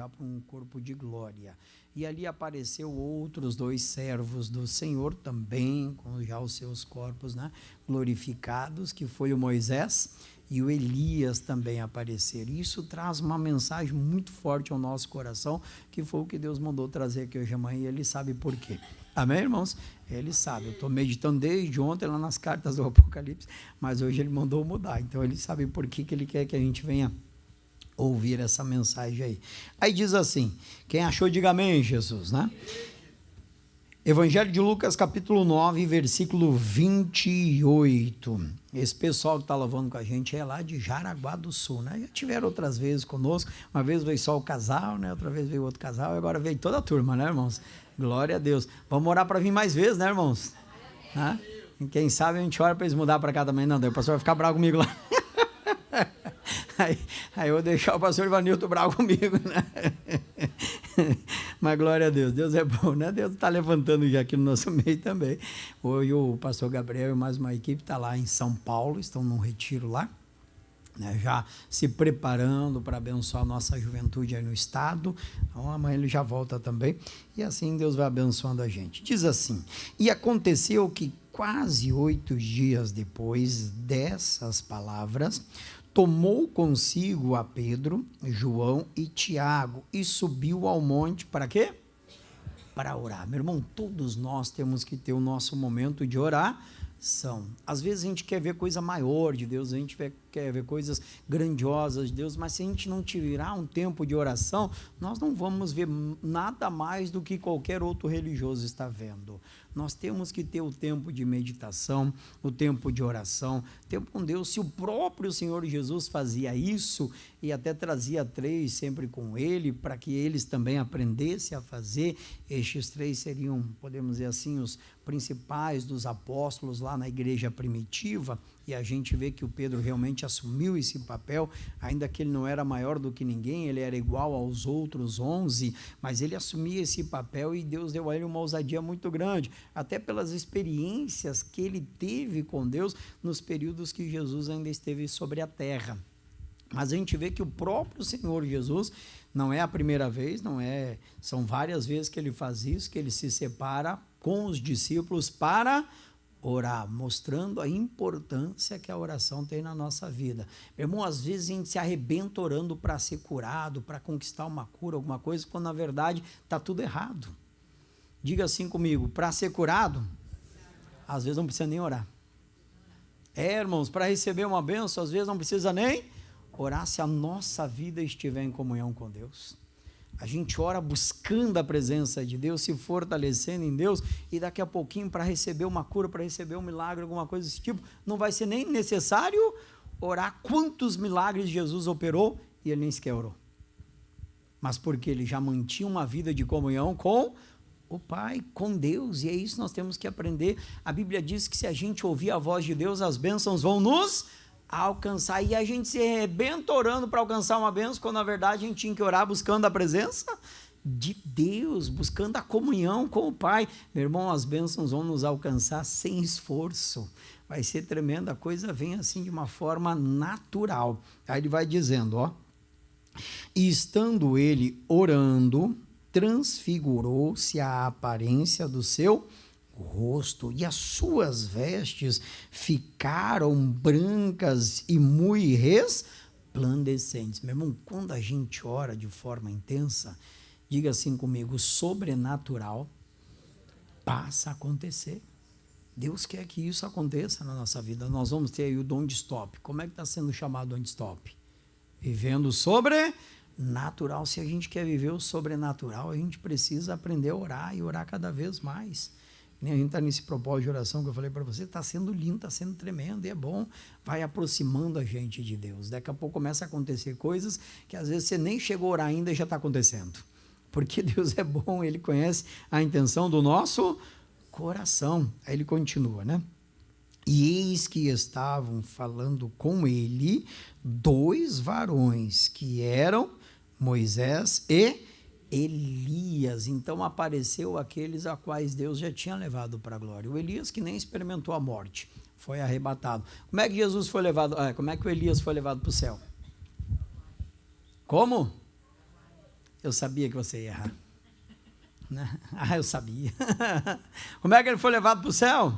já para um corpo de glória. E ali apareceu outros 2 servos do Senhor também, com já os seus corpos, né, glorificados, que foi o Moisés e o Elias também apareceram. Isso traz uma mensagem muito forte ao nosso coração, que foi o que Deus mandou trazer aqui hoje amanhã, e Ele sabe por quê. Amém, irmãos? Ele sabe. Eu estou meditando desde ontem lá nas cartas do Apocalipse, mas hoje Ele mandou mudar. Então Ele sabe por que Ele quer que a gente venha ouvir essa mensagem aí. Aí diz assim, quem achou diga amém, Jesus, né? Evangelho de Lucas, capítulo 9, versículo 28. Esse pessoal que está lavando com a gente é lá de Jaraguá do Sul, né? Já tiveram outras vezes conosco, uma vez veio só o casal, né? Outra vez veio outro casal, e agora veio toda a turma, né, irmãos? Glória a Deus. Vamos orar para vir mais vezes, né, irmãos? Né? E quem sabe a gente ora para eles mudar para cá também. Não, daí o pastor vai ficar bravo comigo lá. Aí eu vou deixar o pastor Ivanilton bravo comigo, né? Mas glória a Deus, Deus é bom, né? Deus está levantando já aqui no nosso meio também. Hoje o pastor Gabriel e mais uma equipe está lá em São Paulo, estão num retiro lá, né? Já se preparando para abençoar a nossa juventude aí no estado. Então amanhã ele já volta também, e assim Deus vai abençoando a gente. Diz assim, e aconteceu que quase 8 dias depois dessas palavras, tomou consigo a Pedro, João e Tiago e subiu ao monte para quê? Para orar. Meu irmão, todos nós temos que ter o nosso momento de oração. Às vezes a gente quer ver coisa maior de Deus, a gente quer ver coisas grandiosas de Deus, mas se a gente não tirar um tempo de oração, nós não vamos ver nada mais do que qualquer outro religioso está vendo. Nós temos que ter o tempo de meditação, o tempo de oração, tempo com Deus. Se o próprio Senhor Jesus fazia isso e até trazia 3 sempre com ele, para que eles também aprendessem a fazer, estes 3 seriam, podemos dizer assim, os principais dos apóstolos lá na igreja primitiva, e a gente vê que o Pedro realmente assumiu esse papel, ainda que ele não era maior do que ninguém, ele era igual aos outros 11, mas ele assumia esse papel e Deus deu a ele uma ousadia muito grande, até pelas experiências que ele teve com Deus nos períodos que Jesus ainda esteve sobre a terra. Mas a gente vê que o próprio Senhor Jesus, não é a primeira vez, são várias vezes que ele faz isso, que ele se separa com os discípulos para orar, mostrando a importância que a oração tem na nossa vida. Meu irmão, às vezes a gente se arrebenta orando para ser curado, para conquistar uma cura, alguma coisa, quando na verdade está tudo errado. Diga assim comigo, para ser curado, às vezes não precisa nem orar. Irmãos, para receber uma bênção, às vezes não precisa nem orar, se a nossa vida estiver em comunhão com Deus. A gente ora buscando a presença de Deus, se fortalecendo em Deus, e daqui a pouquinho, para receber uma cura, para receber um milagre, alguma coisa desse tipo, não vai ser nem necessário orar. Quantos milagres Jesus operou e ele nem sequer orou? Mas porque ele já mantinha uma vida de comunhão com o Pai, com Deus, e é isso que nós temos que aprender. A Bíblia diz que se a gente ouvir a voz de Deus, as bênçãos vão nos alcançar, e a gente se arrebenta orando para alcançar uma bênção, quando na verdade a gente tinha que orar buscando a presença de Deus, buscando a comunhão com o Pai. Meu irmão, as bênçãos vão nos alcançar sem esforço, vai ser tremenda, a coisa vem assim de uma forma natural. Aí ele vai dizendo, ó, e estando ele orando, transfigurou-se a aparência do seu rosto, e as suas vestes ficaram brancas e muito resplandecentes. Meu irmão, quando a gente ora de forma intensa, diga assim comigo, sobrenatural passa a acontecer. Deus quer que isso aconteça na nossa vida. Nós vamos ter aí o don't stop. Como é que está sendo chamado don't stop? Vivendo sobrenatural. Se a gente quer viver o sobrenatural, a gente precisa aprender a orar e orar cada vez mais. A gente está nesse propósito de oração que eu falei para você, está sendo lindo, está sendo tremendo, e é bom, vai aproximando a gente de Deus. Daqui a pouco começa a acontecer coisas que às vezes você nem chegou a orar ainda e já está acontecendo. Porque Deus é bom, Ele conhece a intenção do nosso coração. Aí ele continua, né? E eis que estavam falando com ele 2 varões, que eram Moisés e Elias. Então apareceu aqueles a quais Deus já tinha levado para a glória. O Elias que nem experimentou a morte, foi arrebatado. Como é que Jesus foi levado? Como é que o Elias foi levado para o céu? Como? Eu sabia que você ia errar. Né? Eu sabia. Como é que ele foi levado para o céu?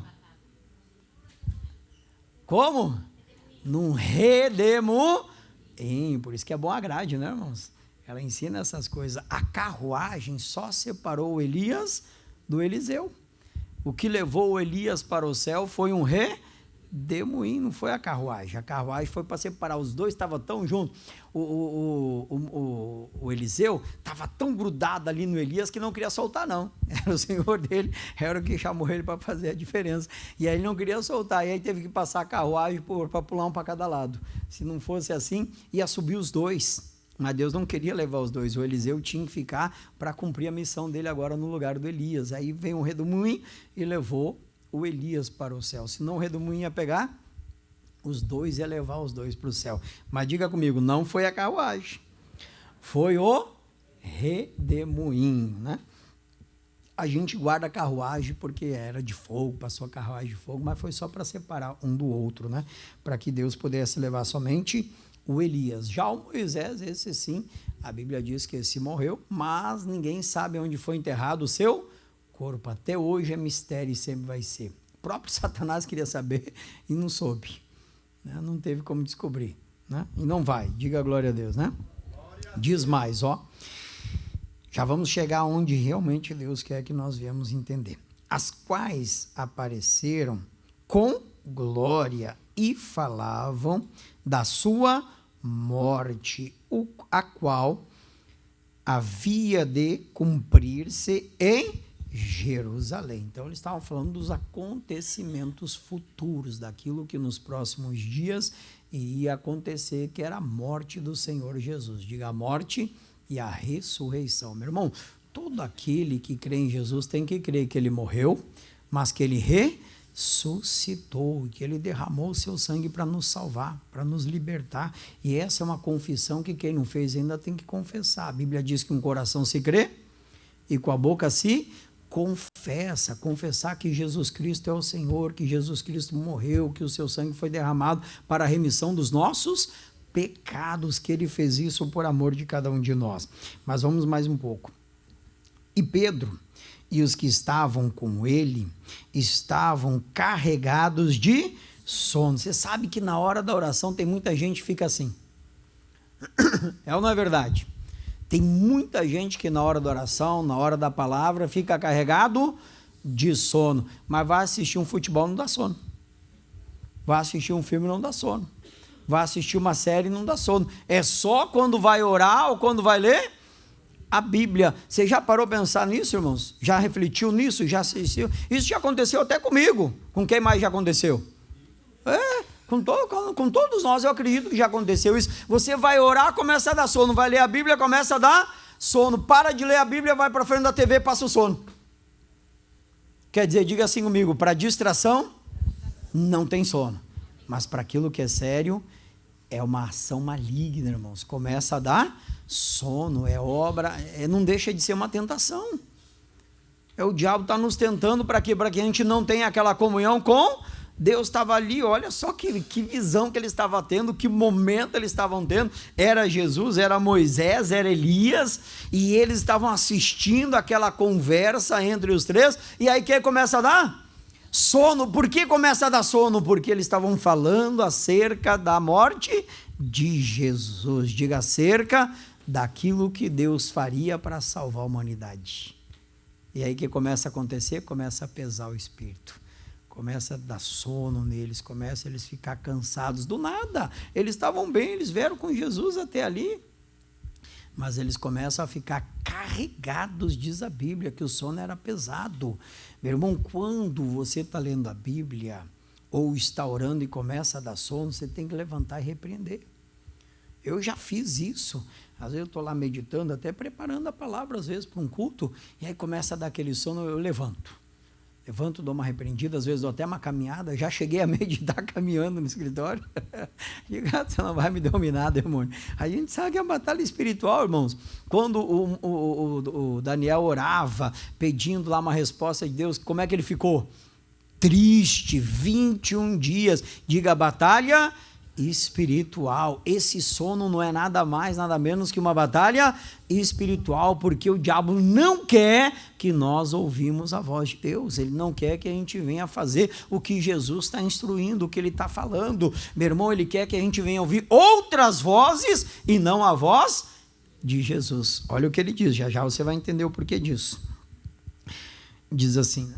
Como? Num redemoinho. Por isso que é bom a grade, né, irmãos? Ela ensina essas coisas. A carruagem só separou Elias do Eliseu. O que levou o Elias para o céu foi um redemoinho, não foi a carruagem. A carruagem foi para separar. Os dois estavam tão juntos. O Eliseu estava tão grudado ali no Elias que não queria soltar, não. Era o senhor dele, era o que chamou ele para fazer a diferença. E aí ele não queria soltar. E aí teve que passar a carruagem para pular um para cada lado. Se não fosse assim, ia subir os dois. Mas Deus não queria levar os dois. O Eliseu tinha que ficar para cumprir a missão dele agora no lugar do Elias. Aí veio um redemoinho e levou o Elias para o céu. Senão o redemoinho ia pegar os dois, ia levar os dois para o céu. Mas diga comigo, não foi a carruagem, foi o redemoinho, né? A gente guarda a carruagem porque era de fogo, passou a carruagem de fogo, mas foi só para separar um do outro, né? Para que Deus pudesse levar somente o Elias. Já o Moisés, esse sim, a Bíblia diz que esse morreu, mas ninguém sabe onde foi enterrado o seu corpo. Até hoje é mistério e sempre vai ser. O próprio Satanás queria saber e não soube, né? Não teve como descobrir, né? E não vai, diga glória a Deus, né? Diz mais, ó. Já vamos chegar onde realmente Deus quer que nós viemos entender. As quais apareceram com glória e falavam da sua morte, a qual havia de cumprir-se em Jerusalém. Então eles estavam falando dos acontecimentos futuros, daquilo que nos próximos dias iria acontecer, que era a morte do Senhor Jesus. Diga a morte e a ressurreição. Meu irmão, todo aquele que crê em Jesus tem que crer que ele morreu, mas que ele ressuscitou, que ele derramou o seu sangue para nos salvar, para nos libertar. E essa é uma confissão que quem não fez ainda tem que confessar. A Bíblia diz que um coração se crê e com a boca se confessar que Jesus Cristo é o Senhor, que Jesus Cristo morreu, que o seu sangue foi derramado para a remissão dos nossos pecados, que ele fez isso por amor de cada um de nós. Mas vamos mais um pouco. E Pedro e os que estavam com ele estavam carregados de sono. Você sabe que na hora da oração tem muita gente que fica assim. É ou não é verdade? Tem muita gente que na hora da oração, na hora da palavra, fica carregado de sono. Mas vai assistir um futebol, não dá sono. Vai assistir um filme, não dá sono. Vai assistir uma série, não dá sono. É só quando vai orar ou quando vai ler a Bíblia. Você já parou para pensar nisso, irmãos? Já refletiu nisso? Já assistiu? Isso já aconteceu até comigo. Com quem mais já aconteceu? Com todos nós, eu acredito que já aconteceu isso. Você vai orar, começa a dar sono. Vai ler a Bíblia, começa a dar sono. Para de ler a Bíblia, vai para frente da TV, passa o sono. Quer dizer, diga assim comigo, para distração, não tem sono. Mas para aquilo que é sério, é uma ação maligna, irmãos. Começa a dar sono, é obra, não deixa de ser uma tentação. O diabo está nos tentando para quê? Para que a gente não tenha aquela comunhão com Deus. Estava ali, olha só que visão que ele estava tendo, que momento eles estavam tendo. Era Jesus, era Moisés, era Elias, e eles estavam assistindo aquela conversa entre os três, e aí que começa a dar sono. Por que começa a dar sono? Porque eles estavam falando acerca da morte de Jesus. Diga, acerca daquilo que Deus faria para salvar a humanidade. E aí que começa a acontecer? Começa a pesar o espírito. Começa a dar sono neles, começa eles ficar cansados do nada. Eles estavam bem, eles vieram com Jesus até ali. Mas eles começam a ficar carregados, diz a Bíblia, que o sono era pesado. Meu irmão, quando você está lendo a Bíblia, ou está orando e começa a dar sono, você tem que levantar e repreender. Eu já fiz isso. Às vezes eu estou lá meditando, até preparando a palavra, às vezes, para um culto, e aí começa a dar aquele sono, eu levanto, dou uma repreendida, às vezes dou até uma caminhada. Já cheguei a meditar caminhando no escritório. Digo, você não vai me dominar, demônio. A gente sabe que é uma batalha espiritual, irmãos. Quando o Daniel orava, pedindo lá uma resposta de Deus, como é que ele ficou? Triste, 21 dias. Diga, batalha espiritual. Esse sono não é nada mais, nada menos que uma batalha espiritual, porque o diabo não quer que nós ouvimos a voz de Deus. Ele não quer que a gente venha fazer o que Jesus está instruindo, o que ele está falando. Meu irmão, ele quer que a gente venha ouvir outras vozes e não a voz de Jesus. Olha o que ele diz, já já você vai entender o porquê disso. Diz assim: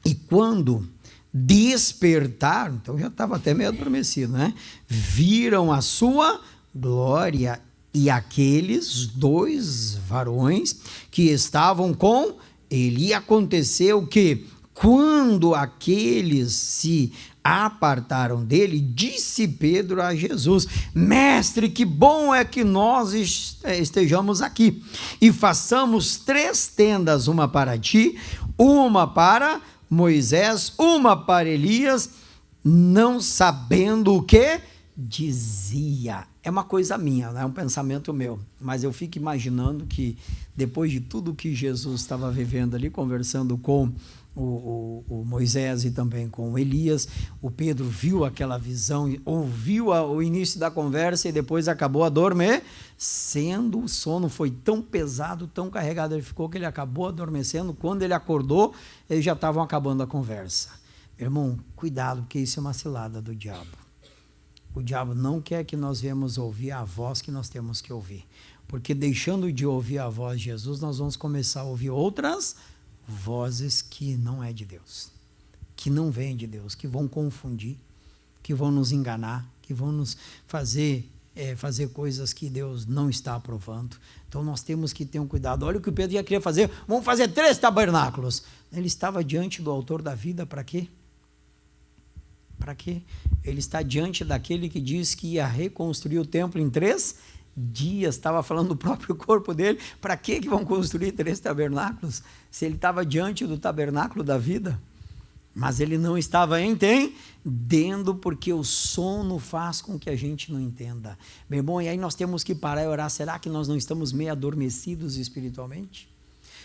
e quando despertaram, então já estava até meio adormecido, né? Viram a sua glória e aqueles 2 varões que estavam com ele. E aconteceu que, quando aqueles se apartaram dele, disse Pedro a Jesus: Mestre, que bom é que nós estejamos aqui e façamos 3 tendas, uma para ti, uma para Moisés, uma para Elias, não sabendo o que dizia. É uma coisa minha, é um pensamento meu, mas eu fico imaginando que depois de tudo que Jesus estava vivendo ali, conversando com o Moisés e também com o Elias, o Pedro viu aquela visão, ouviu o início da conversa e depois acabou adormecendo. O sono foi tão pesado, tão carregado, ele ficou que ele acabou adormecendo. Quando ele acordou, eles já estavam acabando a conversa. Irmão, cuidado, porque isso é uma cilada do diabo. O diabo não quer que nós venhamos ouvir a voz que nós temos que ouvir, porque deixando de ouvir a voz de Jesus, nós vamos começar a ouvir outras vozes que não é de Deus, que não vêm de Deus, que vão confundir, que vão nos enganar, que vão nos fazer coisas que Deus não está aprovando. Então nós temos que ter um cuidado. Olha o que o Pedro já queria fazer: vamos fazer 3 tabernáculos. Ele estava diante do autor da vida, para quê? Para quê? Ele está diante daquele que diz que ia reconstruir o templo em 3 dias, estava falando do próprio corpo dele. Para que vão construir 3 tabernáculos? Se ele estava diante do tabernáculo da vida. Mas ele não estava entendendo, porque o sono faz com que a gente não entenda. Bem bom, e aí nós temos que parar e orar. Será que nós não estamos meio adormecidos espiritualmente?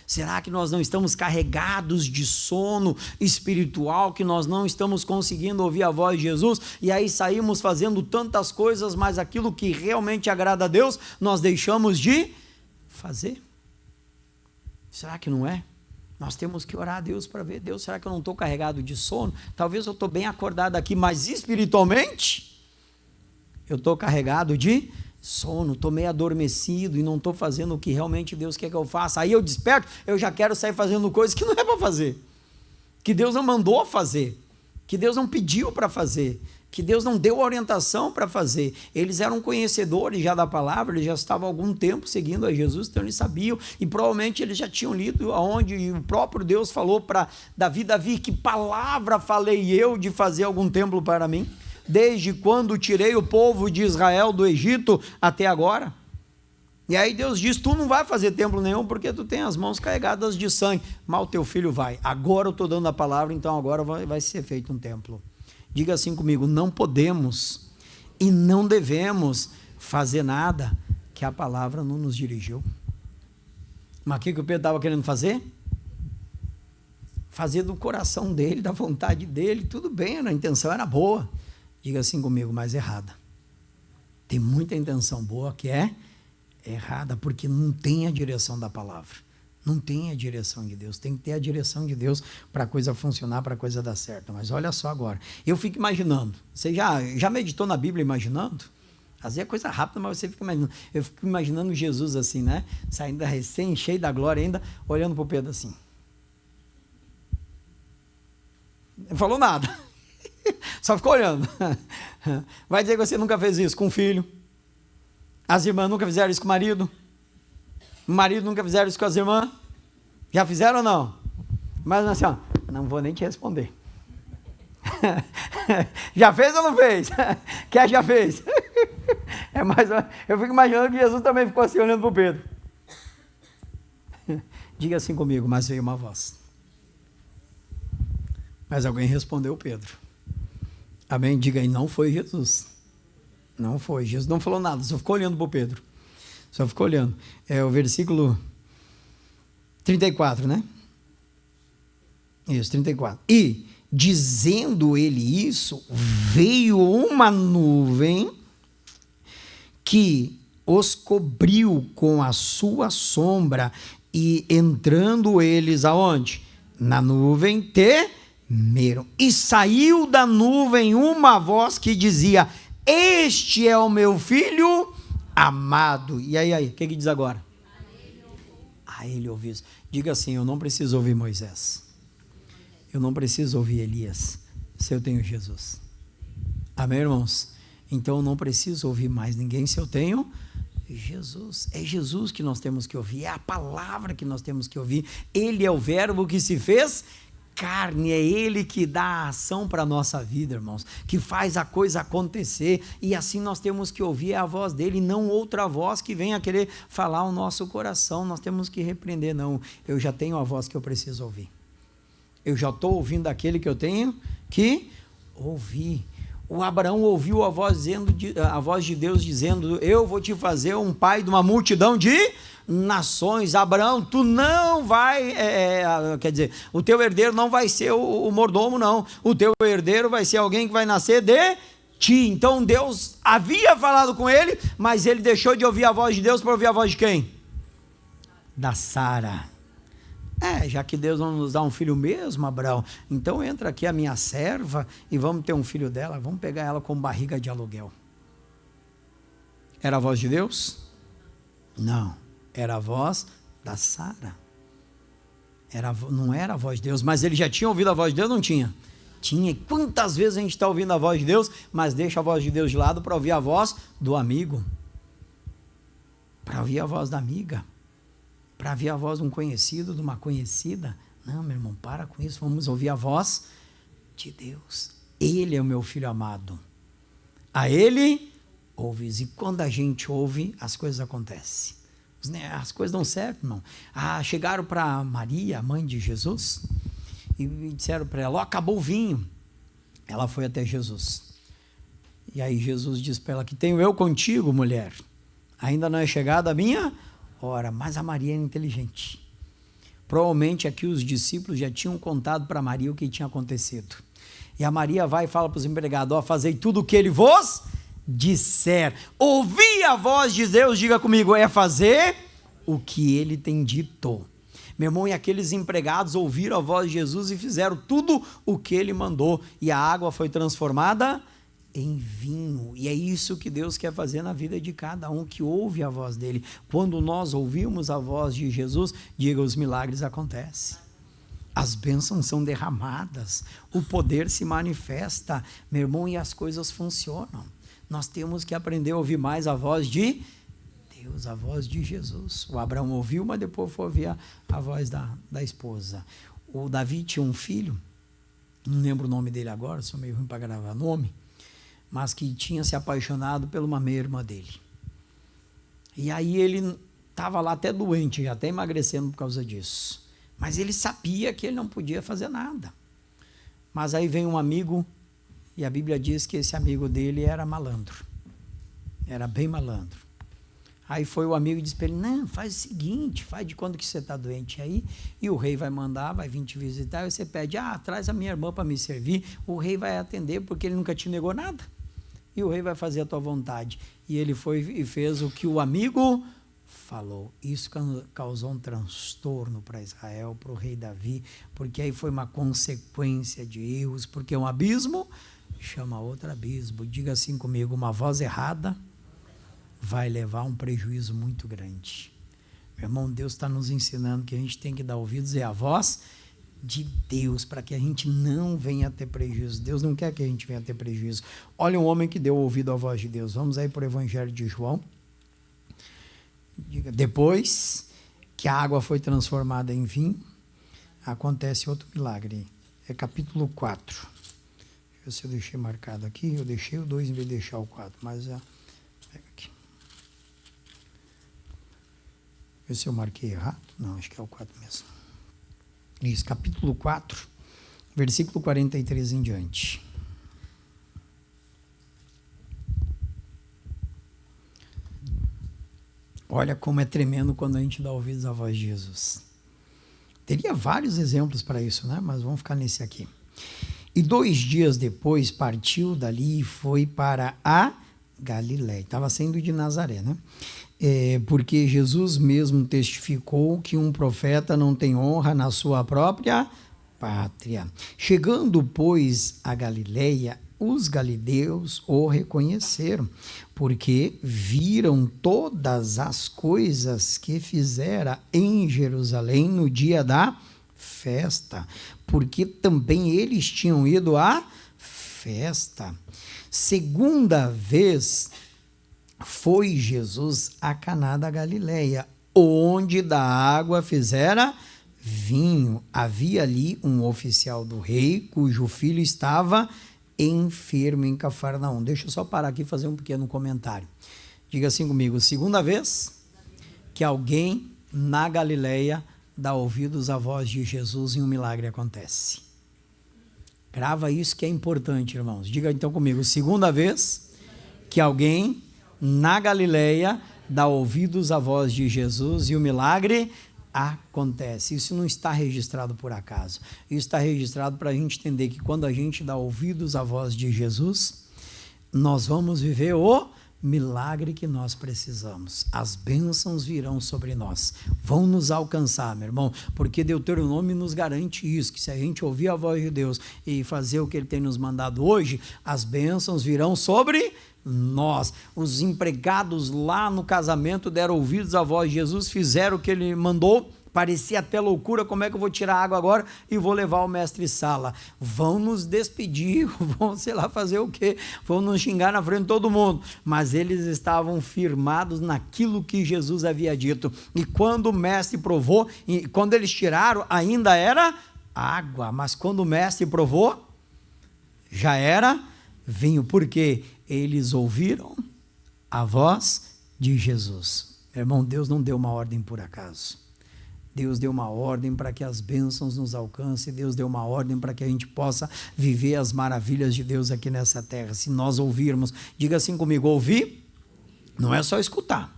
Será que nós não estamos carregados de sono espiritual, que nós não estamos conseguindo ouvir a voz de Jesus, e aí saímos fazendo tantas coisas, mas aquilo que realmente agrada a Deus, nós deixamos de fazer? Será que não é? Nós temos que orar a Deus para ver: Deus, será que eu não estou carregado de sono? Talvez eu estou bem acordado aqui, mas espiritualmente eu estou carregado de sono, estou meio adormecido e não estou fazendo o que realmente Deus quer que eu faça. Aí eu desperto, eu já quero sair fazendo coisas que não é para fazer, que Deus não mandou fazer, que Deus não pediu para fazer, que Deus não deu orientação para fazer. Eles eram conhecedores já da palavra, eles já estavam há algum tempo seguindo a Jesus, então eles sabiam, e provavelmente eles já tinham lido aonde o próprio Deus falou para Davi: que palavra falei eu de fazer algum templo para mim? Desde quando tirei o povo de Israel do Egito até agora? E aí Deus diz: tu não vai fazer templo nenhum, porque tu tem as mãos carregadas de sangue, mas o teu filho vai. Agora eu estou dando a palavra, então agora vai ser feito um templo. Diga assim comigo: não podemos e não devemos fazer nada que a palavra não nos dirigiu. Mas o que o Pedro estava querendo fazer? Fazer do coração dele, da vontade dele. Tudo bem, a intenção era boa. Diga assim comigo: mas errada. Tem muita intenção boa que é errada, porque não tem a direção da palavra, não tem a direção de Deus. Tem que ter a direção de Deus para a coisa funcionar, para a coisa dar certo. Mas olha só agora, eu fico imaginando. Você já meditou na Bíblia imaginando? Às vezes é coisa rápida, mas você fica imaginando. Eu fico imaginando Jesus assim, né? Saindo da recém, cheio da glória ainda, olhando para o Pedro assim. Não falou nada. Só ficou olhando. Vai dizer que você nunca fez isso com o filho. As irmãs nunca fizeram isso com o marido. O marido nunca fizeram isso com as irmãs. Já fizeram ou não? Mas assim, ó, não vou nem te responder. Já fez ou não fez? Quem já fez? Eu fico imaginando que Jesus também ficou assim olhando para o Pedro. Diga assim comigo: mas veio uma voz. Mas alguém respondeu Pedro. Amém? Diga aí: não foi Jesus. Não foi. Jesus não falou nada, só ficou olhando para o Pedro. Só ficou olhando. É o versículo 34, né? Isso, 34. E dizendo ele isso, veio uma nuvem que os cobriu com a sua sombra, e entrando eles aonde? Na nuvem, temeram. E saiu da nuvem uma voz que dizia: este é o meu filho amado. E aí, o que diz agora? A ele ouviu isso. Diga assim: eu não preciso ouvir Moisés, eu não preciso ouvir Elias, se eu tenho Jesus. Amém, irmãos? Então eu não preciso ouvir mais ninguém se eu tenho Jesus. É Jesus que nós temos que ouvir, é a palavra que nós temos que ouvir. Ele é o verbo que se fez carne, é ele que dá a ação para a nossa vida, irmãos, que faz a coisa acontecer, e assim nós temos que ouvir a voz dele, não outra voz que venha querer falar o nosso coração. Nós temos que repreender: não, eu já tenho a voz que eu preciso ouvir, eu já estou ouvindo aquele que eu tenho que ouvir. O Abraão ouviu a voz de Deus dizendo: eu vou te fazer um pai de uma multidão de nações. Abraão, tu não vai, quer dizer, o teu herdeiro não vai ser o mordomo, não. O teu herdeiro vai ser alguém que vai nascer de ti. Então Deus havia falado com ele, mas ele deixou de ouvir a voz de Deus para ouvir a voz de quem? Da Sara. Já que Deus não nos dá um filho mesmo, Abraão, então entra aqui a minha serva e vamos ter um filho dela, vamos pegar ela com barriga de aluguel. Era a voz de Deus? Não, era a voz da Sara. Não era a voz de Deus, mas ele já tinha ouvido a voz de Deus, não tinha? Tinha. E quantas vezes a gente está ouvindo a voz de Deus, mas deixa a voz de Deus de lado para ouvir a voz do amigo, para ouvir a voz da amiga, para ouvir a voz de um conhecido, de uma conhecida? Não, meu irmão, para com isso, vamos ouvir a voz de Deus. Ele é o meu filho amado, a ele ouves. E quando a gente ouve, as coisas acontecem, as coisas dão certo, irmão. Chegaram para Maria, a mãe de Jesus, e disseram para ela: acabou o vinho. Ela foi até Jesus, e aí Jesus disse para ela: que tenho eu contigo, mulher? Ainda não é chegada a minha hora. Mas a Maria era inteligente. Provavelmente aqui os discípulos já tinham contado para Maria o que tinha acontecido. E a Maria vai e fala para os empregados: fazei tudo o que ele vos disser. Ouvir a voz de Deus, diga comigo, é fazer o que ele tem dito. Meu irmão, e aqueles empregados ouviram a voz de Jesus e fizeram tudo o que ele mandou, e a água foi transformada em vinho. E é isso que Deus quer fazer na vida de cada um que ouve a voz dele. Quando nós ouvimos a voz de Jesus, diga, os milagres acontecem, as bênçãos são derramadas, o poder se manifesta, meu irmão, e as coisas funcionam. Nós temos que aprender a ouvir mais a voz de Deus, a voz de Jesus. O Abraão ouviu, mas depois foi ouvir a voz da esposa. O Davi tinha um filho, não lembro o nome dele agora, sou meio ruim para gravar nome, mas que tinha se apaixonado por uma meia-irmã dele. E aí ele estava lá até doente, até emagrecendo por causa disso. Mas ele sabia que ele não podia fazer nada. Mas aí vem um amigo, e a Bíblia diz que esse amigo dele era malandro. Era bem malandro. Aí foi o amigo e disse para ele: não, faz o seguinte, faz de quando que você está doente aí, e o rei vai mandar, vai vir te visitar, e você pede: traz a minha irmã para me servir. O rei vai atender, porque ele nunca te negou nada. E o rei vai fazer a tua vontade. E ele foi e fez o que o amigo falou. Isso causou um transtorno para Israel, para o rei Davi, porque aí foi uma consequência de erros, porque um abismo chama outro abismo. Diga assim comigo: uma voz errada vai levar a um prejuízo muito grande. Meu irmão, Deus está nos ensinando que a gente tem que dar ouvidos à voz de Deus, para que a gente não venha a ter prejuízo. Deus não quer que a gente venha a ter prejuízo. Olha um homem que deu ouvido à voz de Deus. Vamos aí para o Evangelho de João. Depois que a água foi transformada em vinho, acontece outro milagre. É capítulo 4. Deixa eu ver se eu deixei marcado aqui. Eu deixei o 2 em vez de deixar o 4, mas pega aqui. Ver se eu marquei errado. Não, acho que é o 4 mesmo. Isso, capítulo 4, versículo 43 em diante. Olha como é tremendo quando a gente dá ouvidos à voz de Jesus. Teria vários exemplos para isso, né? Mas vamos ficar nesse aqui. E 2 dias depois partiu dali e foi para a Galiléia. Estava saindo de Nazaré, né? Porque Jesus mesmo testificou que um profeta não tem honra na sua própria pátria. Chegando, pois, a Galiléia, os galileus o reconheceram, porque viram todas as coisas que fizera em Jerusalém no dia da festa, porque também eles tinham ido à festa. Segunda vez foi Jesus a Caná da Galileia, onde da água fizera vinho. Havia ali um oficial do rei, cujo filho estava enfermo em Cafarnaum. Deixa eu só parar aqui e fazer um pequeno comentário. Diga assim comigo: segunda vez que alguém na Galileia dá ouvidos à voz de Jesus e um milagre acontece. Grava isso que é importante, irmãos. Diga então comigo: segunda vez que alguém na Galileia dá ouvidos à voz de Jesus e o milagre acontece. Isso não está registrado por acaso. Isso está registrado para a gente entender que quando a gente dá ouvidos à voz de Jesus, nós vamos viver o milagre que nós precisamos. As bênçãos virão sobre nós, vão nos alcançar, meu irmão, porque Deuteronômio nos garante isso, que se a gente ouvir a voz de Deus e fazer o que Ele tem nos mandado hoje, as bênçãos virão sobre nós. Os empregados lá no casamento deram ouvidos à voz de Jesus, fizeram o que Ele mandou. Parecia até loucura, como é que eu vou tirar água agora e vou levar o mestre-sala? Vão nos despedir, vão, sei lá, fazer o quê? Vão nos xingar na frente de todo mundo. Mas eles estavam firmados naquilo que Jesus havia dito. E quando o mestre provou, e quando eles tiraram, ainda era água. Mas quando o mestre provou, já era vinho. Porque eles ouviram a voz de Jesus. Meu irmão, Deus não deu uma ordem por acaso. Deus deu uma ordem para que as bênçãos nos alcancem, Deus deu uma ordem para que a gente possa viver as maravilhas de Deus aqui nessa terra. Se nós ouvirmos, diga assim comigo: ouvir não é só escutar.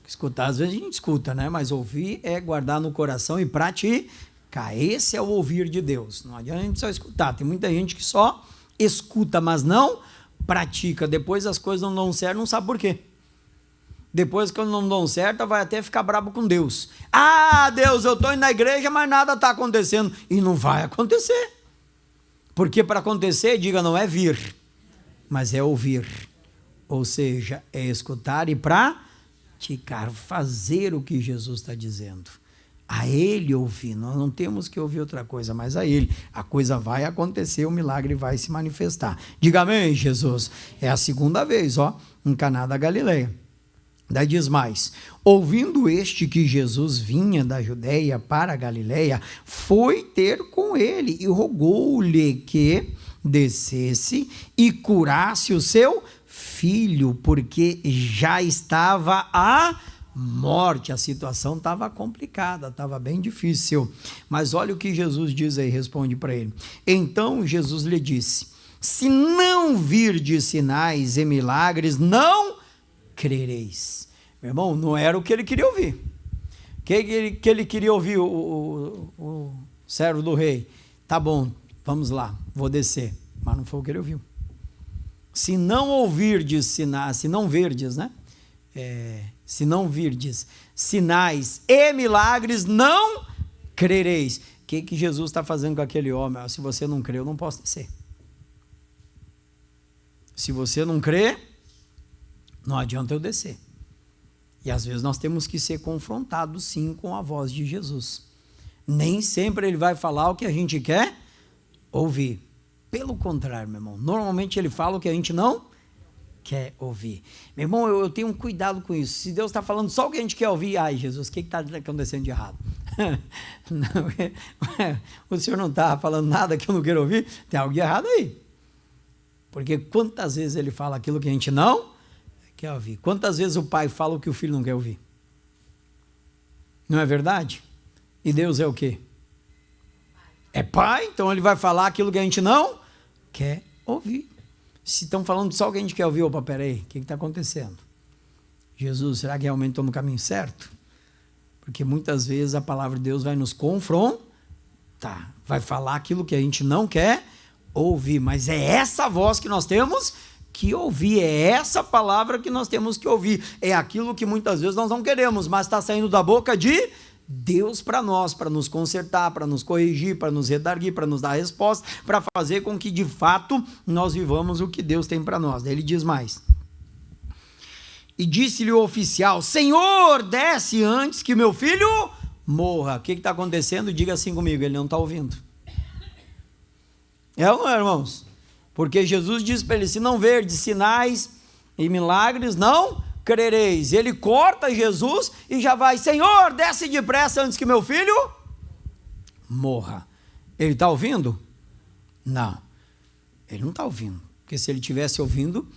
Escutar, às vezes a gente escuta, né? Mas ouvir é guardar no coração e praticar. Esse é o ouvir de Deus. Não adianta a gente só escutar. Tem muita gente que só escuta, mas não pratica. Depois as coisas não dão certo, não sabe por quê. Depois que não dão certo, vai até ficar bravo com Deus. Ah, Deus, eu estou indo na igreja, mas nada está acontecendo. E não vai acontecer. Porque para acontecer, diga, não é vir, mas é ouvir. Ou seja, é escutar e praticar, fazer o que Jesus está dizendo. A Ele ouvir, nós não temos que ouvir outra coisa, mas a Ele. A coisa vai acontecer, o milagre vai se manifestar. Diga amém, Jesus. É a segunda vez, em Caná da Galileia. Daí diz mais: ouvindo este que Jesus vinha da Judéia para a Galileia, foi ter com ele e rogou-lhe que descesse e curasse o seu filho, porque já estava à morte. A situação estava complicada, estava bem difícil. Mas olha o que Jesus diz aí, responde para ele. Então Jesus lhe disse: se não virdes sinais e milagres, não crereis. Meu irmão, não era o que ele queria ouvir. O que ele queria ouvir, o servo do rei? Tá bom, vamos lá, vou descer. Mas não foi o que ele ouviu. Se não ouvirdes sinais, se não verdes, né? Se não virdes sinais e milagres, não crereis. O que Jesus está fazendo com aquele homem? Se você não crê, eu não posso descer. Se você não crê, não adianta eu descer. E às vezes nós temos que ser confrontados sim com a voz de Jesus. Nem sempre ele vai falar o que a gente quer ouvir. Pelo contrário, meu irmão, normalmente ele fala o que a gente não quer ouvir. Meu irmão, eu tenho um cuidado com isso. Se Deus está falando só o que a gente quer ouvir, ai Jesus, o que está acontecendo de errado? Não, o senhor não está falando nada que eu não quero ouvir? Tem algo de errado aí. Porque quantas vezes ele fala aquilo que a gente não quer ouvir? Quantas vezes o pai fala o que o filho não quer ouvir? Não é verdade? E Deus é o quê? É pai, então ele vai falar aquilo que a gente não quer ouvir. Se estão falando só o que a gente quer ouvir, opa, peraí, o que está acontecendo? Jesus, será que realmente estou no caminho certo? Porque muitas vezes a palavra de Deus vai nos confrontar, vai falar aquilo que a gente não quer ouvir. Mas é essa voz que nós temos que ouvir, é essa palavra que nós temos que ouvir. É aquilo que muitas vezes nós não queremos, mas está saindo da boca de Deus para nós, para nos consertar, para nos corrigir, para nos redarguir, para nos dar resposta, para fazer com que de fato nós vivamos o que Deus tem para nós. Daí ele diz mais: e disse-lhe o oficial: Senhor, desce antes que meu filho morra. O que está acontecendo? Diga assim comigo, ele não está ouvindo. É ou não é, irmãos? Porque Jesus diz para ele: se não verdes sinais e milagres, não crereis. Ele corta Jesus e já vai: Senhor, desce depressa antes que meu filho morra. Ele está ouvindo? Não, ele não está ouvindo. Porque se ele tivesse ouvindo,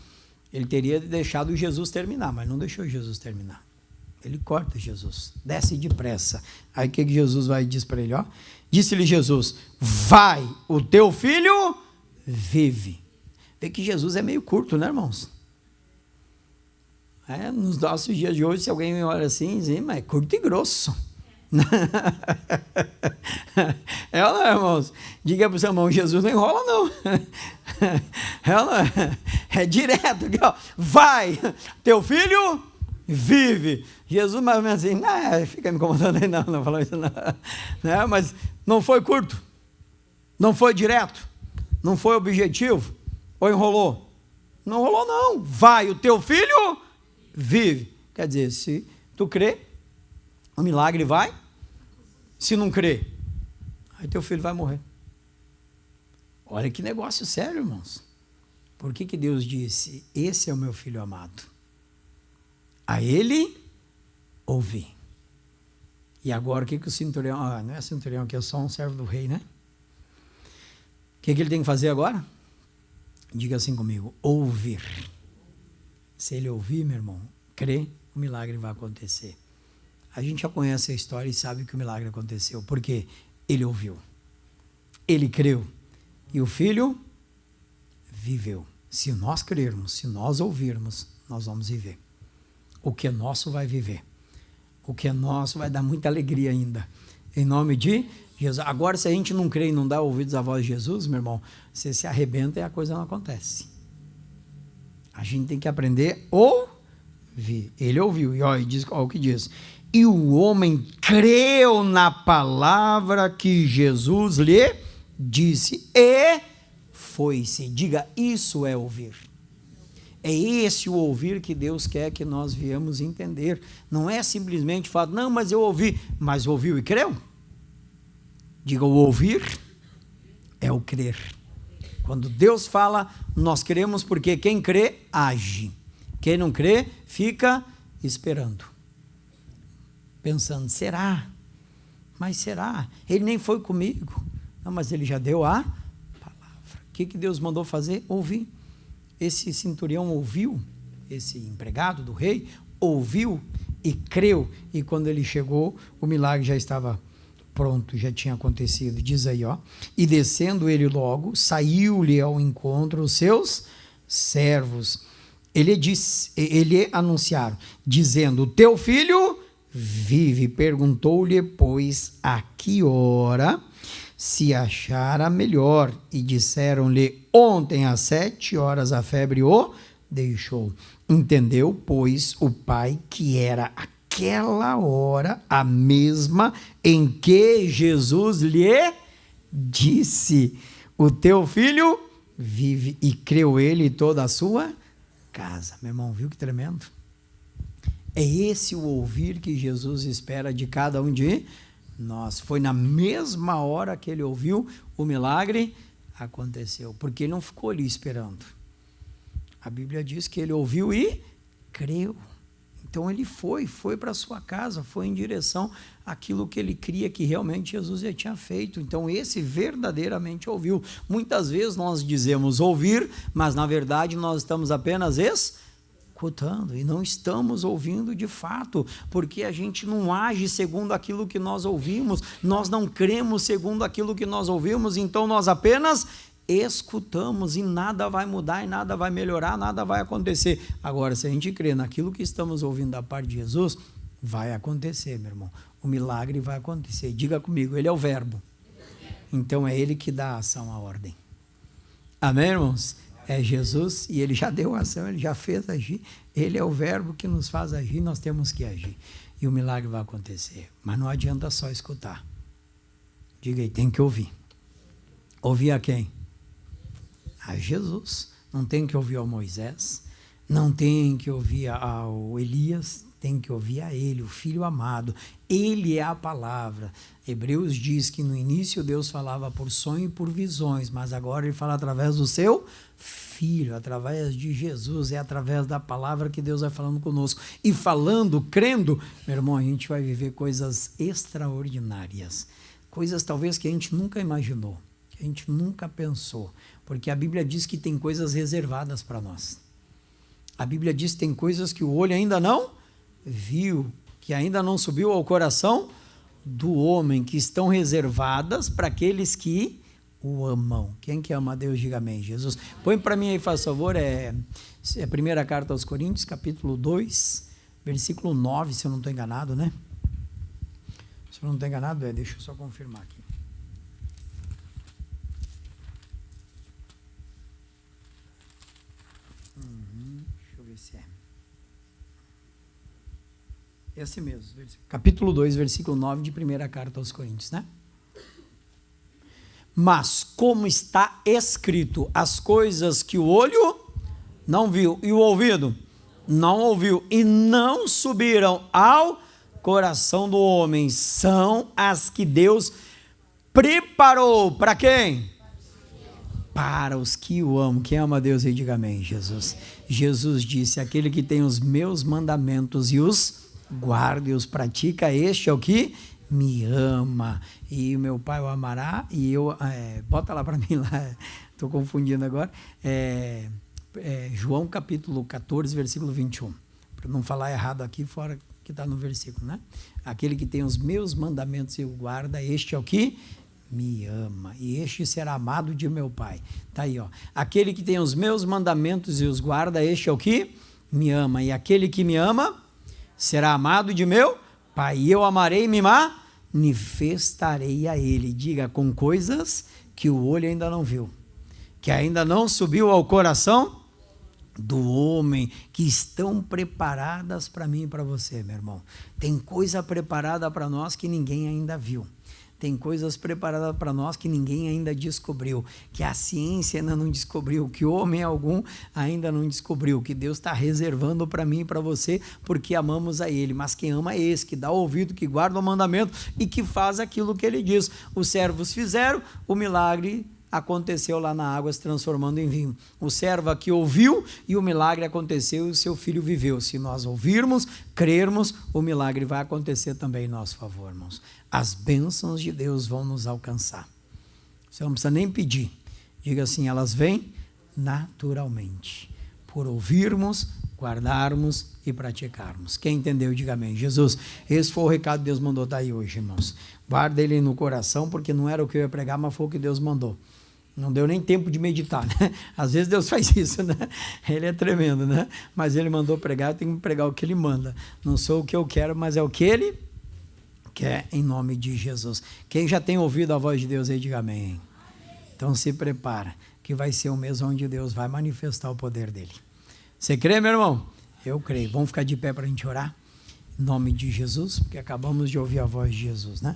ele teria deixado Jesus terminar, mas não deixou Jesus terminar. Ele corta Jesus: desce depressa. Aí o que Jesus vai e diz para ele? Disse-lhe Jesus: vai, o teu filho vive. Vê que Jesus é meio curto, né, irmãos? Nos nossos dias de hoje, se alguém me olha assim, diz: mas é curto e grosso. É ou não é, irmãos? Diga para o seu irmão: Jesus não enrola, não. É ou não é? É direto aqui, vai, teu filho vive. Jesus mais ou menos assim, fica me incomodando aí, não falou isso não. Mas não foi curto, não foi direto, não foi objetivo, ou enrolou? Não enrolou, não. Vai, o teu filho vive. Quer dizer, se tu crê, o milagre vai. Se não crê, aí teu filho vai morrer. Olha que negócio sério, irmãos. Por que Deus disse: esse é o meu filho amado, a ele ouvi? E agora o que o centurião, não é centurião, que é só um servo do rei, né? O que ele tem que fazer agora? Diga assim comigo: ouvir. Se ele ouvir, meu irmão, crê, o milagre vai acontecer. A gente já conhece a história e sabe que o milagre aconteceu, porque ele ouviu, ele creu, e o filho viveu. Se nós crermos, se nós ouvirmos, nós vamos viver. O que é nosso vai viver. O que é nosso vai dar muita alegria ainda. Em nome de Jesus. Agora, se a gente não crê e não dá ouvidos à voz de Jesus, meu irmão, você se arrebenta e a coisa não acontece. A gente tem que aprender a ouvir. Ele ouviu, e olha o que diz: e o homem creu na palavra que Jesus lhe disse e foi-se. Diga: isso é ouvir. É esse o ouvir que Deus quer que nós viemos entender. Não é simplesmente falar: não, mas eu ouvi. Mas ouviu e creu? Diga: o ouvir é o crer. Quando Deus fala, nós cremos, porque quem crê, age. Quem não crê, fica esperando, pensando: será? Mas será? Ele nem foi comigo. Não, mas ele já deu a palavra. O que Deus mandou fazer? Ouvir. Esse centurião ouviu, esse empregado do rei ouviu e creu. E quando ele chegou, o milagre já estava pronto, já tinha acontecido. Diz aí, e descendo ele logo, saiu-lhe ao encontro os seus servos. Ele anunciaram, dizendo: o teu filho vive. Perguntou-lhe, pois, a que hora se achara melhor, e disseram-lhe: ontem às 7 horas a febre o deixou. Entendeu, pois, o pai que era aquela hora a mesma em que Jesus lhe disse: o teu filho vive. E creu ele e toda a sua casa. Meu irmão, viu que tremendo? É esse o ouvir que Jesus espera de cada um de nós. Foi na mesma hora que ele ouviu, o milagre aconteceu, porque ele não ficou ali esperando. A Bíblia diz que ele ouviu e creu. Então ele foi para a sua casa, foi em direção àquilo que ele cria que realmente Jesus já tinha feito. Então esse verdadeiramente ouviu. Muitas vezes nós dizemos ouvir, mas na verdade nós estamos apenas escutando e não estamos ouvindo de fato, porque a gente não age segundo aquilo que nós ouvimos, nós não cremos segundo aquilo que nós ouvimos, então nós apenas escutamos e nada vai mudar, e nada vai melhorar, nada vai acontecer. Agora, se a gente crê naquilo que estamos ouvindo da parte de Jesus, vai acontecer, meu irmão. O milagre vai acontecer. Diga comigo: ele é o verbo. Então é ele que dá a ação, a ordem. Amém, irmãos? É Jesus e Ele já deu ação, Ele já fez agir. Ele é o verbo que nos faz agir, nós temos que agir. E o milagre vai acontecer. Mas não adianta só escutar. Diga aí, tem que ouvir. Ouvir a quem? A Jesus. Não tem que ouvir ao Moisés, não tem que ouvir ao Elias, tem que ouvir a Ele, o Filho amado. Ele é a palavra. Hebreus diz que no início Deus falava por sonho e por visões, mas agora Ele fala através do seu Filho, através de Jesus, é através da palavra que Deus vai falando conosco. E falando, crendo, meu irmão, a gente vai viver coisas extraordinárias, coisas talvez que a gente nunca imaginou, que a gente nunca pensou, porque a Bíblia diz que tem coisas reservadas para nós. A Bíblia diz que tem coisas que o olho ainda não viu, que ainda não subiu ao coração do homem, que estão reservadas para aqueles que o amam. Quem que ama a Deus, diga amém. Jesus, põe para mim aí, faz favor, é a primeira carta aos Coríntios, capítulo 2, versículo 9, se eu não estou enganado, né? Se eu não estou enganado, deixa eu só confirmar aqui. Deixa eu ver se é. Esse mesmo, capítulo 2, versículo 9 de primeira carta aos Coríntios, né? Mas como está escrito, as coisas que o olho não viu e o ouvido não ouviu e não subiram ao coração do homem, são as que Deus preparou para quem? Para os que o amam. Quem ama a Deus aí, diga amém. Jesus disse, aquele que tem os meus mandamentos e os guarda e os pratica, este é o que me ama, e o meu Pai o amará, e eu, bota lá para mim lá, estou confundindo agora, João capítulo 14, versículo 21, para não falar errado aqui, fora que está no versículo, né? Aquele que tem os meus mandamentos e o guarda, este é o que me ama, e este será amado de meu Pai. Está aí, ó. Aquele que tem os meus mandamentos e os guarda, este é o que me ama, e aquele que me ama será amado de meu Pai, e eu amarei e me manifestarei a ele. Diga, com coisas que o olho ainda não viu, que ainda não subiu ao coração do homem, que estão preparadas para mim e para você, meu irmão. Tem coisa preparada para nós que ninguém ainda viu. Tem coisas preparadas para nós que ninguém ainda descobriu, que a ciência ainda não descobriu, que homem algum ainda não descobriu, que Deus está reservando para mim e para você, porque amamos a Ele. Mas quem ama é esse, que dá ouvido, que guarda o mandamento e que faz aquilo que Ele diz. Os servos fizeram, o milagre aconteceu lá na água, se transformando em vinho. O servo aqui ouviu e o milagre aconteceu e o seu filho viveu. Se nós ouvirmos, crermos, o milagre vai acontecer também em nosso favor, irmãos. As bênçãos de Deus vão nos alcançar. Você não precisa nem pedir. Diga assim, elas vêm naturalmente, por ouvirmos, guardarmos e praticarmos. Quem entendeu, diga amém. Jesus, esse foi o recado que Deus mandou dar aí hoje, irmãos. Guarda ele no coração, porque não era o que eu ia pregar, mas foi o que Deus mandou. Não deu nem tempo de meditar, né? Às vezes Deus faz isso, né? Ele é tremendo, né? Mas Ele mandou pregar, eu tenho que pregar o que Ele manda. Não sou o que eu quero, mas é o que Ele quer, em nome de Jesus. Quem já tem ouvido a voz de Deus aí, diga amém. Então se prepara, que vai ser o mês onde Deus vai manifestar o poder dEle. Você crê, meu irmão? Eu creio. Vamos ficar de pé para a gente orar? Em nome de Jesus, porque acabamos de ouvir a voz de Jesus, né?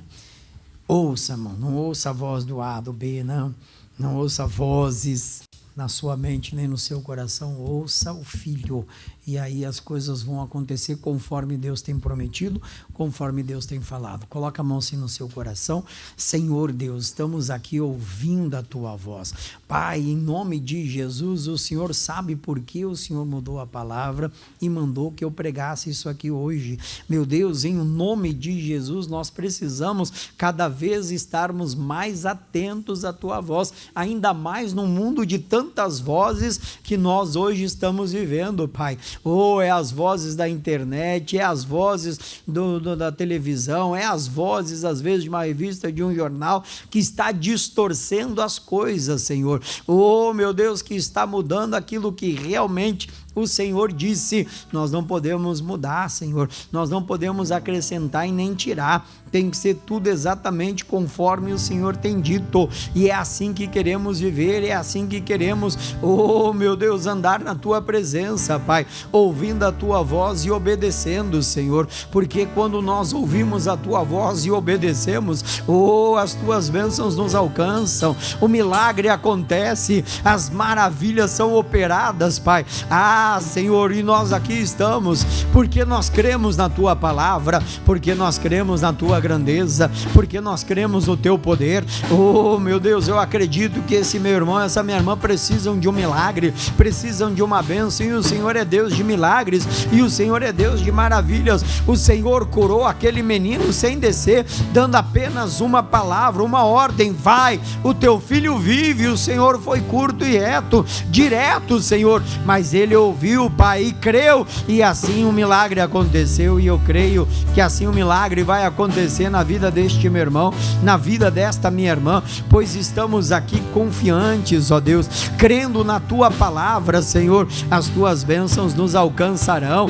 Ouça, irmão, não ouça a voz do A, do B, não. Não ouça vozes na sua mente, nem no seu coração. Ouça o Filho. E aí as coisas vão acontecer conforme Deus tem prometido, conforme Deus tem falado. Coloca a mão assim no seu coração. Senhor Deus, estamos aqui ouvindo a Tua voz. Pai, em nome de Jesus, o Senhor sabe por que o Senhor mudou a palavra e mandou que eu pregasse isso aqui hoje. Meu Deus, em nome de Jesus, nós precisamos cada vez estarmos mais atentos à Tua voz, ainda mais num mundo de tantas vozes que nós hoje estamos vivendo, Pai. É as vozes da internet, é as vozes da televisão, é as vozes, às vezes, de uma revista, de um jornal, que está distorcendo as coisas, Senhor. Meu Deus, que está mudando aquilo que realmente o Senhor disse. Nós não podemos mudar, Senhor. Nós não podemos acrescentar e nem tirar. tem que ser tudo exatamente conforme o Senhor tem dito, e é assim que queremos viver, é assim que queremos, oh meu Deus, andar na tua presença, Pai, ouvindo a tua voz e obedecendo, Senhor, porque quando nós ouvimos a tua voz e obedecemos, oh, as tuas bênçãos nos alcançam, o milagre acontece, as maravilhas são operadas, Pai. Senhor, e nós aqui estamos porque nós cremos na tua palavra, porque nós cremos na tua grandeza, porque nós cremos no teu poder. Oh meu Deus, eu acredito que esse meu irmão, essa minha irmã precisam de um milagre, precisam de uma bênção, e o Senhor é Deus de milagres, e o Senhor é Deus de maravilhas. O Senhor curou aquele menino sem descer, dando apenas uma palavra, uma ordem: vai, o teu filho vive. O Senhor foi curto e reto, direto, Senhor, mas ele ouviu, Pai, e creu, e assim o milagre aconteceu, e eu creio que assim o milagre vai acontecer na vida deste meu irmão, na vida desta minha irmã, pois estamos aqui confiantes, ó Deus, crendo na tua palavra, Senhor, as tuas bênçãos nos alcançarão.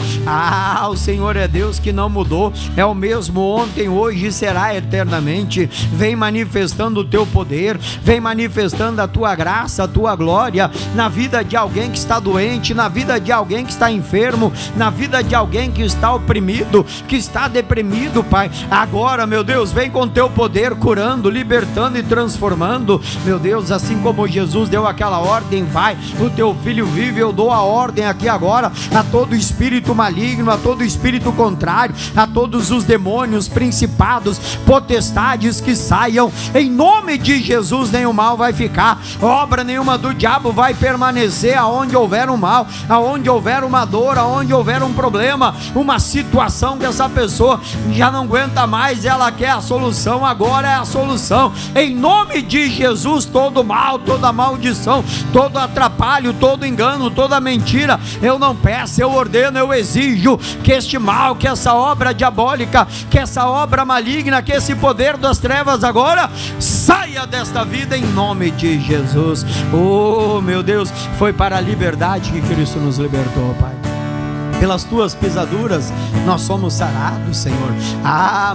O Senhor é Deus que não mudou, é o mesmo ontem, hoje e será eternamente. Vem manifestando o teu poder, vem manifestando a tua graça, a tua glória na vida de alguém que está doente, na vida de alguém que está enfermo, na vida de alguém que está oprimido, que está deprimido, Pai. Agora, meu Deus, vem com teu poder, curando, libertando e transformando, meu Deus, assim como Jesus deu aquela ordem: vai, o teu filho vive. Eu dou a ordem aqui agora a todo espírito maligno, a todo espírito contrário, a todos os demônios, principados, potestades, que saiam em nome de Jesus. Nenhum mal vai ficar, obra nenhuma do diabo vai permanecer. Aonde houver um mal, aonde houver uma dor, aonde houver um problema, uma situação que essa pessoa já não aguenta mais, ela quer a solução, agora é a solução, em nome de Jesus. Todo mal, toda maldição, todo atrapalho, todo engano, toda mentira, eu não peço, eu ordeno, eu exijo que este mal, que essa obra diabólica, que essa obra maligna, que esse poder das trevas agora saia desta vida em nome de Jesus. Oh meu Deus, foi para a liberdade que Cristo nos libertou, Pai. Pelas tuas pisaduras nós somos sarados, Senhor.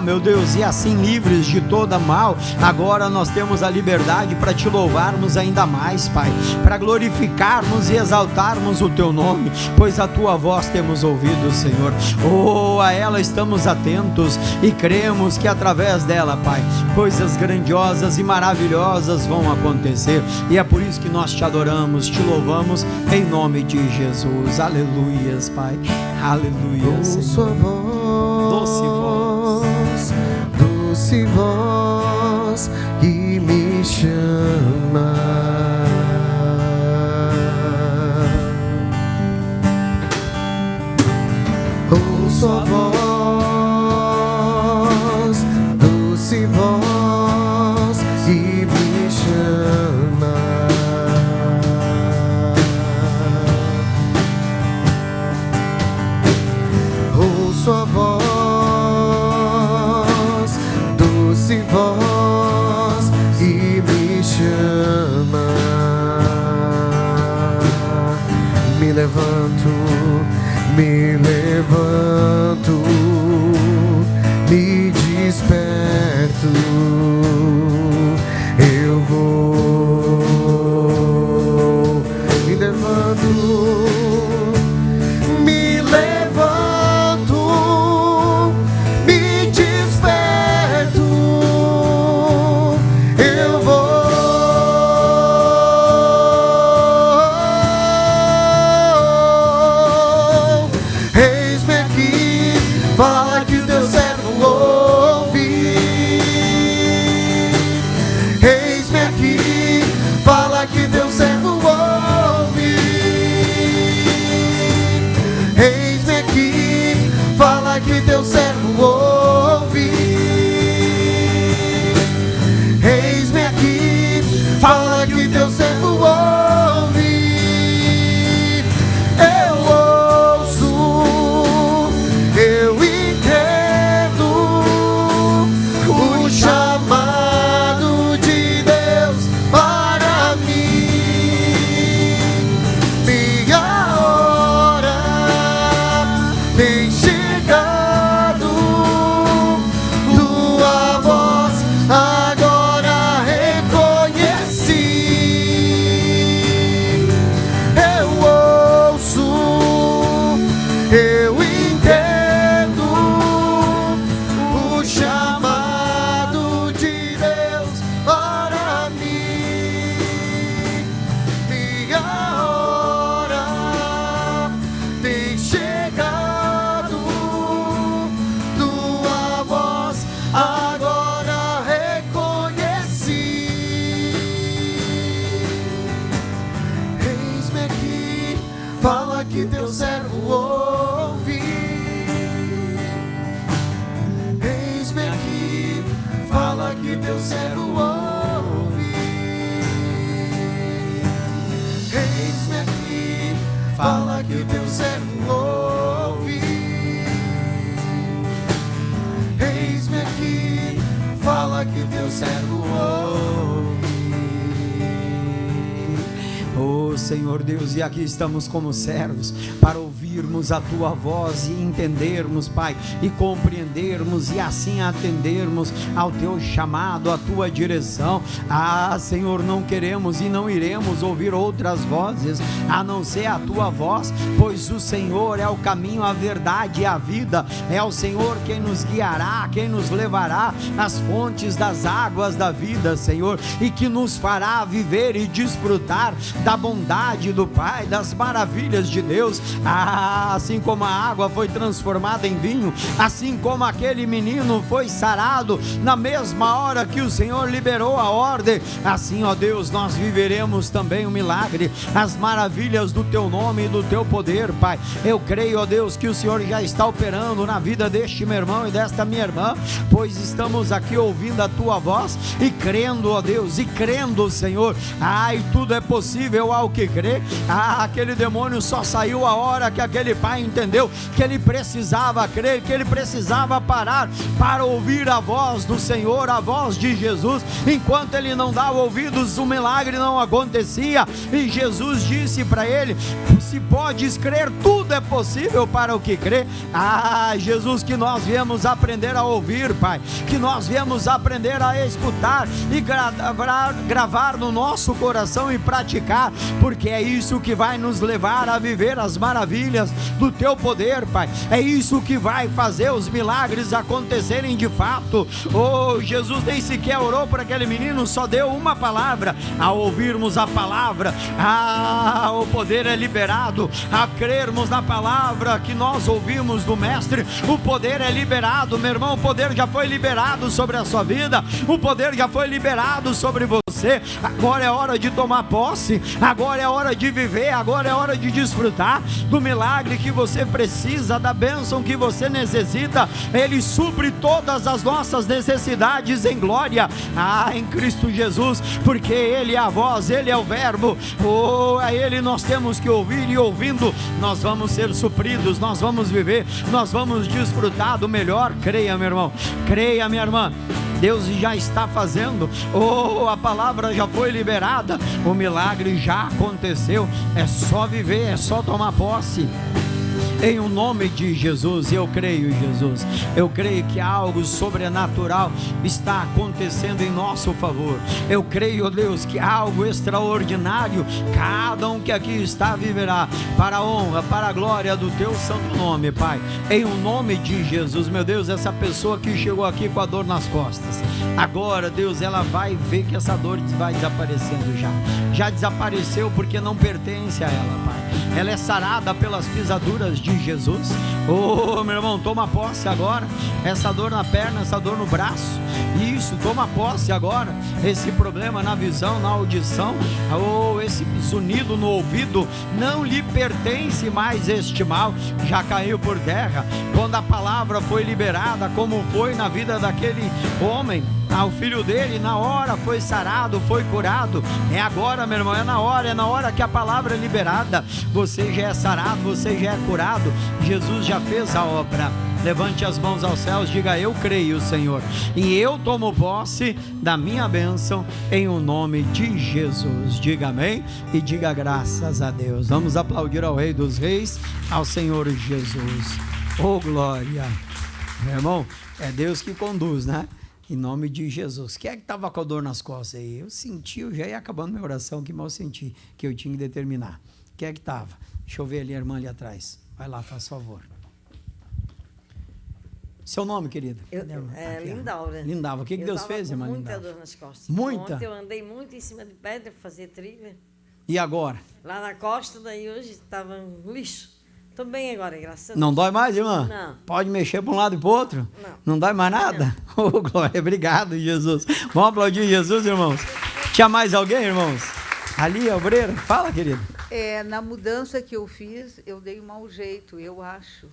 Meu Deus, e assim livres de toda mal, agora nós temos a liberdade para te louvarmos ainda mais, Pai, para glorificarmos e exaltarmos o teu nome, pois a tua voz temos ouvido, Senhor. A ela estamos atentos e cremos que através dela, Pai, coisas grandiosas e maravilhosas vão acontecer, e é por isso que nós te adoramos, te louvamos em nome de Jesus. Aleluias, Pai. Aleluia, Senhor. Doce voz, doce voz que me chama. Ouço a voz, doce voz que me chama. Sua voz, doce voz que me chama. Me levanto, me levanto, me desperto. Eu vou, me levanto. Eis-me aqui. que teu servo ouve. Eis-me aqui, fala que teu servo ouve. Eis-me aqui, fala que teu servo ouve. Eis-me aqui, fala que teu servo ouve. Oh Senhor Deus, e aqui estamos como servos para ouvirmos a tua voz e entendermos, Pai, e compreendermos e assim atendermos ao teu chamado, à tua direção. Ah, Senhor, não queremos e não iremos ouvir outras vozes a não ser a tua voz, pois o Senhor é o caminho, a verdade e a vida. É o Senhor quem nos guiará, quem nos levará às fontes das águas da vida, Senhor, e que nos fará viver e desfrutar da bondade do Pai, das maravilhas de Deus. Ah, assim como a água foi transformada em vinho, assim como aquele menino foi sarado na mesma hora que o Senhor liberou a ordem, assim, ó Deus, nós viveremos também o milagre, as maravilhas do teu nome e do teu poder, Pai. Eu creio, ó Deus, que o Senhor já está operando na vida deste meu irmão e desta minha irmã, pois estamos aqui ouvindo a tua voz e crendo, ó Deus, e crendo, Senhor. Ah, e tudo é possível ao que crê. Ah, aquele demônio só saiu a hora que aquele pai entendeu que ele precisava crer, que ele precisava parar para ouvir a voz do Senhor, a voz de Jesus. Enquanto ele não dava ouvidos, o milagre não acontecia, e Jesus disse para ele: se podes crer, tudo é possível para o que crê. Ah, Jesus, que nós viemos aprender a ouvir, Pai, que nós viemos aprender a escutar e gravar no nosso coração e praticar, porque é isso que vai nos levar a viver as maravilhas do teu poder, Pai. É isso que vai fazer os milagres acontecerem de fato. Oh, Jesus nem sequer orou para aquele menino, só deu uma palavra. Ao ouvirmos a palavra, o poder é liberado. A crermos na palavra que nós ouvimos do Mestre, o poder é liberado, meu irmão. O poder já foi liberado sobre a sua vida, o poder já foi liberado sobre você. Agora é hora de tomar posse, agora é hora de viver, agora é hora de desfrutar do milagre que você precisa, da bênção que você necessita. Ele supre todas as nossas necessidades em glória, em Cristo Jesus, porque Ele é a voz, Ele é o verbo. Oh, a Ele nós temos que ouvir, e ouvindo nós vamos ser supridos, nós vamos viver, nós vamos desfrutar do melhor. Creia, meu irmão, creia, minha irmã, Deus já está fazendo. Oh, a palavra já foi liberada, o milagre já aconteceu. É só viver, é só tomar posse. Em o nome de Jesus, eu creio, Jesus, eu creio que algo sobrenatural está acontecendo em nosso favor. Eu creio, Deus, que algo extraordinário cada um que aqui está viverá para a honra, para a glória do teu santo nome, Pai. Em o nome de Jesus, meu Deus, essa pessoa que chegou aqui com a dor nas costas, agora, Deus, ela vai ver que essa dor vai desaparecendo já desapareceu, porque não pertence a ela, Pai. Ela é sarada pelas pisaduras de Jesus. Oh, meu irmão, toma posse agora. Essa dor na perna, essa dor no braço, isso, toma posse agora. Esse problema na visão, na audição, oh, esse zunido no ouvido, não lhe pertence mais este mal, já caiu por terra. Quando a palavra foi liberada, como foi na vida daquele homem, o filho dele, na hora foi sarado, foi curado. É agora, meu irmão, é na hora que a palavra é liberada. Você já é sarado, você já é curado. Jesus já fez a obra. Levante as mãos aos céus, diga: eu creio, Senhor, e eu tomo posse da minha bênção em o nome de Jesus. Diga amém e diga graças a Deus. Vamos aplaudir ao Rei dos Reis, ao Senhor Jesus. Oh, glória. Meu irmão, é Deus que conduz, né? Em nome de Jesus. Quem é que estava com a dor nas costas aí? Eu senti, eu já ia acabando minha oração, que mal senti, que eu tinha que determinar. Quem é que estava? Deixa eu ver ali a irmã ali atrás. Vai lá, faz favor. Seu nome, querida? Lindaura. Lindaura. O que Deus fez, irmã Lindaura? Muita dor nas costas. Muita? Ontem eu andei muito em cima de pedra para fazer trilha. E agora? Lá na costa, daí hoje estava um lixo. Estou bem agora, graças a Deus. Não dói mais, irmã? Não. Pode mexer para um lado e para o outro? Não. Não dói mais nada? Oh, glória, obrigado, Jesus. Vamos aplaudir Jesus, irmãos. Tinha mais alguém, irmãos? Ali, a obreira? Fala, querido. Na mudança que eu fiz, eu dei um mau jeito, eu acho.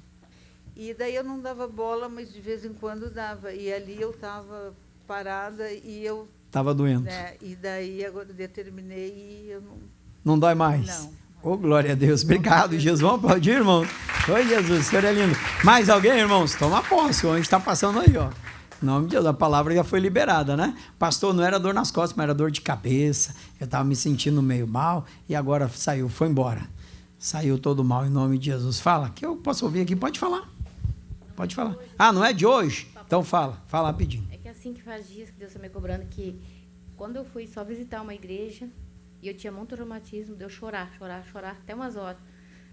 E daí eu não dava bola, mas de vez em quando dava. E ali eu estava parada e eu... Estava doendo. E daí agora eu determinei e eu não... Não dói mais? Não. Oh, glória a Deus. Obrigado, Jesus. Vamos aplaudir, irmão. Oi, Jesus, o Senhor é lindo. Mais alguém, irmãos? Toma posse. O anjo está passando aí, ó. Em nome de Deus, a palavra já foi liberada, né? Pastor, não era dor nas costas, mas era dor de cabeça. Eu estava me sentindo meio mal e agora saiu, foi embora. Saiu todo mal em nome de Jesus. Fala, que eu posso ouvir aqui. Pode falar. Pode falar. Ah, não é de hoje? Então fala rapidinho. É que assim que faz dias que Deus está me cobrando, que quando eu fui só visitar uma igreja, e eu tinha muito traumatismo de eu chorar até umas horas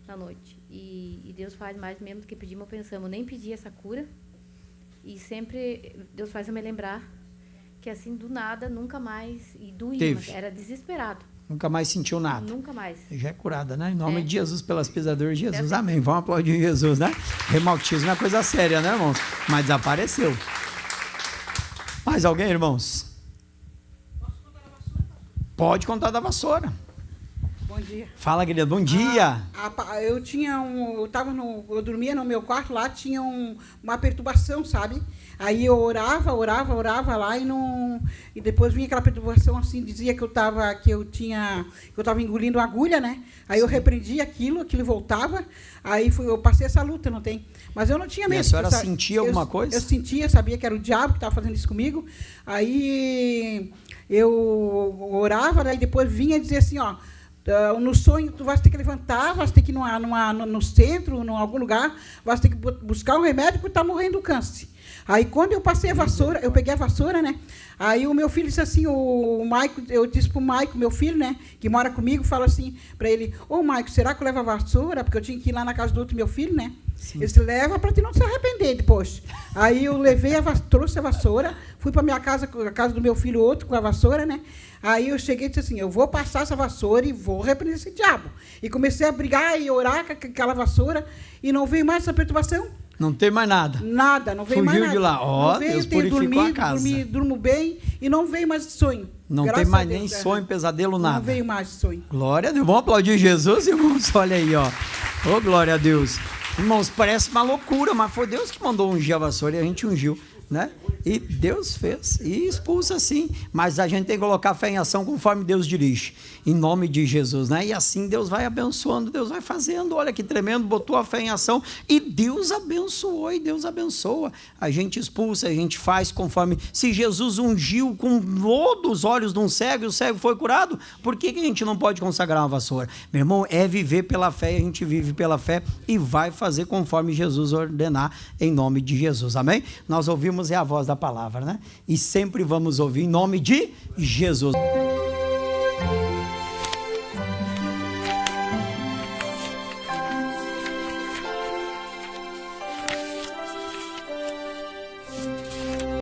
da noite. E Deus faz mais mesmo do que pedimos ou pensamos. Eu nem pedi essa cura. E sempre Deus faz eu me lembrar que assim, do nada, nunca mais... E doía, era desesperado. Nunca mais sentiu nada. Nunca mais. Já é curada, né? Em nome de Jesus, pelas pisaduras de Jesus. Amém. Vamos aplaudir Jesus, né? Reumatismo é coisa séria, né, irmãos? Mas desapareceu. Mais alguém, irmãos? Pode contar da vassoura. Bom dia. Fala, querida. Bom dia. Eu dormia no meu quarto, lá tinha uma perturbação, sabe? Aí eu orava lá e depois vinha aquela perturbação assim, dizia que eu estava engolindo agulha, né? Aí eu repreendi aquilo voltava. Aí eu passei essa luta, não tem? Mas eu não tinha medo. E a senhora sentia alguma coisa? Eu sentia, sabia que era o diabo que estava fazendo isso comigo. Aí eu orava, daí depois vinha dizer assim, ó, no sonho tu vai ter que levantar, vai ter que ir no centro, em algum lugar, vai ter que buscar um remédio porque está morrendo do câncer. Aí quando eu passei a vassoura, eu peguei a vassoura, né? Aí o meu filho disse assim, o Maico, eu disse para o Maico, meu filho, né, que mora comigo, fala assim para ele, Maico, será que eu levo a vassoura? Porque eu tinha que ir lá na casa do outro meu filho, né? Sim. Ele disse, leva para tu não se arrepender depois. Aí eu trouxe a vassoura, fui para minha casa, a casa do meu filho outro, com a vassoura, né? Aí eu cheguei e disse assim, eu vou passar essa vassoura e vou repreender esse diabo. E comecei a brigar e orar com aquela vassoura e não veio mais essa perturbação. Não tem mais nada. Nada, não veio mais nada. Fugiu de lá. Ó, Deus purificou a casa. Durmo bem e não veio mais sonho. Não tem mais nem sonho, pesadelo, nada. Não veio mais sonho. Glória a Deus. Vamos aplaudir Jesus, irmãos? Olha aí, ó. Ô, glória a Deus. Irmãos, parece uma loucura, mas foi Deus que mandou ungir a vassoura e a gente ungiu, né? E Deus fez, e expulsa sim, mas a gente tem que colocar fé em ação conforme Deus dirige, em nome de Jesus, né? E assim Deus vai abençoando, Deus vai fazendo, olha que tremendo, botou a fé em ação e Deus abençoou e Deus abençoa, a gente expulsa, a gente faz conforme, se Jesus ungiu com lodo os olhos de um cego e o cego foi curado, por que a gente não pode consagrar uma vassoura? Meu irmão, é viver pela fé, a gente vive pela fé e vai fazer conforme Jesus ordenar, em nome de Jesus, amém? Nós ouvimos a voz da palavra, né? E sempre vamos ouvir em nome de Jesus.